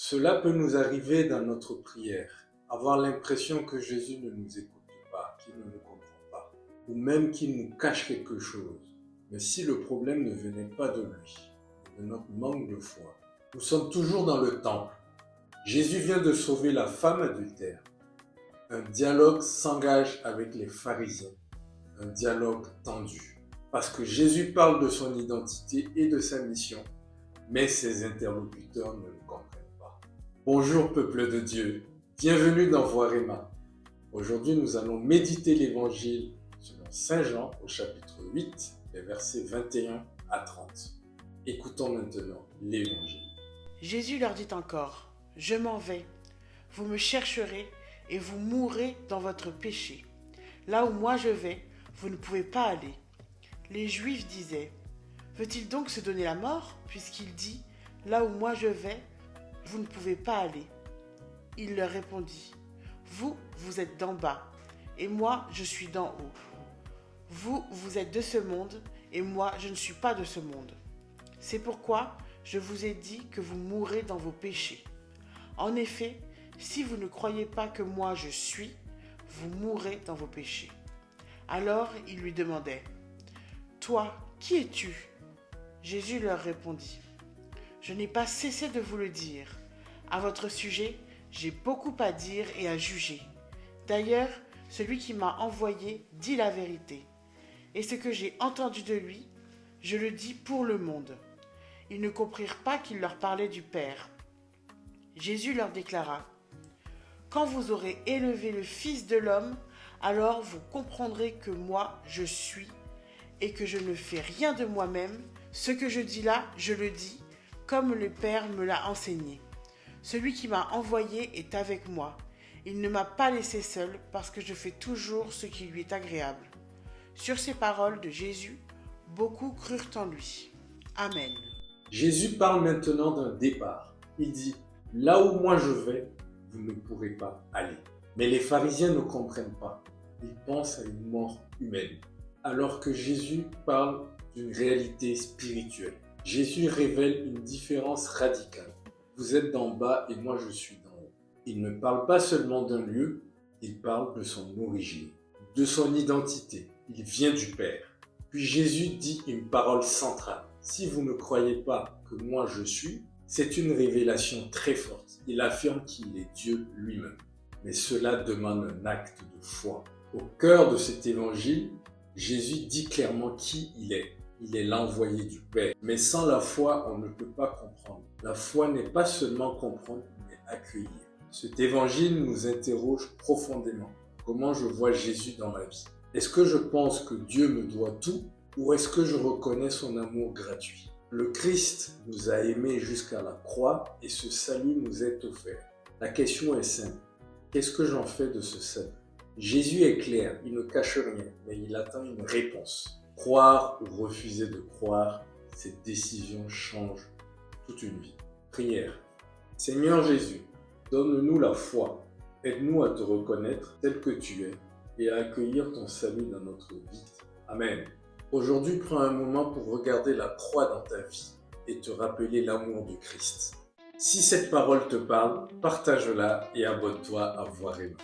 Cela peut nous arriver dans notre prière, avoir l'impression que Jésus ne nous écoute pas, qu'il ne nous comprend pas, ou même qu'il nous cache quelque chose. Mais si le problème ne venait pas de lui, de notre manque de foi, nous sommes toujours dans le temple. Jésus vient de sauver la femme adultère. Un dialogue s'engage avec les pharisiens, un dialogue tendu. Parce que Jésus parle de son identité et de sa mission, mais ses interlocuteurs ne le comprennent pas. Bonjour peuple de Dieu, bienvenue dans Voirema. Aujourd'hui nous allons méditer l'évangile selon Saint Jean au chapitre 8, les versets 21 à 30. Écoutons maintenant l'évangile. Jésus leur dit encore, « Je m'en vais, vous me chercherez et vous mourrez dans votre péché. Là où moi je vais, vous ne pouvez pas aller. » Les Juifs disaient, « Veut-il donc se donner la mort, puisqu'il dit, « Là où moi je vais, vous ne pouvez pas aller ?» Il leur répondit, « Vous, vous êtes d'en bas, et moi je suis d'en haut. Vous, vous êtes de ce monde, et moi je ne suis pas de ce monde. C'est pourquoi je vous ai dit que vous mourrez dans vos péchés. En effet, si vous ne croyez pas que moi je suis, vous mourrez dans vos péchés. » Alors ils lui demandaient, « Toi, qui es-tu » Jésus leur répondit, « Je n'ai pas cessé de vous le dire. À votre sujet, j'ai beaucoup à dire et à juger. D'ailleurs, celui qui m'a envoyé dit la vérité. Et ce que j'ai entendu de lui, je le dis pour le monde. » Ils ne comprirent pas qu'il leur parlait du Père. Jésus leur déclara, « Quand vous aurez élevé le Fils de l'homme, alors vous comprendrez que moi je suis, et que je ne fais rien de moi-même. Ce que je dis là, je le dis, comme le Père me l'a enseigné. Celui qui m'a envoyé est avec moi. Il ne m'a pas laissé seul, parce que je fais toujours ce qui lui est agréable. » Sur ces paroles de Jésus, beaucoup crurent en lui. Amen. Jésus parle maintenant d'un départ. Il dit, « Là où moi je vais, vous ne pourrez pas aller. » Mais les pharisiens ne comprennent pas. Ils pensent à une mort humaine. Alors que Jésus parle d'une réalité spirituelle. Jésus révèle une différence radicale. Vous êtes d'en bas et moi je suis d'en haut. Il ne parle pas seulement d'un lieu, il parle de son origine, de son identité. Il vient du Père. Puis Jésus dit une parole centrale. Si vous ne croyez pas que moi je suis, c'est une révélation très forte. Il affirme qu'il est Dieu lui-même. Mais cela demande un acte de foi. Au cœur de cet évangile, Jésus dit clairement qui il est. Il est l'envoyé du Père. Mais sans la foi, on ne peut pas comprendre. La foi n'est pas seulement comprendre, mais accueillir. Cet évangile nous interroge profondément. Comment je vois Jésus dans ma vie? Est-ce que je pense que Dieu me doit tout? Ou est-ce que je reconnais son amour gratuit? Le Christ nous a aimés jusqu'à la croix et ce salut nous est offert. La question est simple. Qu'est-ce que j'en fais de ce salut? Jésus est clair, il ne cache rien, mais il attend une réponse. Croire ou refuser de croire, cette décision change toute une vie. Prière. Seigneur Jésus, donne-nous la foi. Aide-nous à te reconnaître tel que tu es et à accueillir ton salut dans notre vie. Amen. Aujourd'hui, prends un moment pour regarder la croix dans ta vie et te rappeler l'amour du Christ. Si cette parole te parle, partage-la et abonne-toi à Voirema.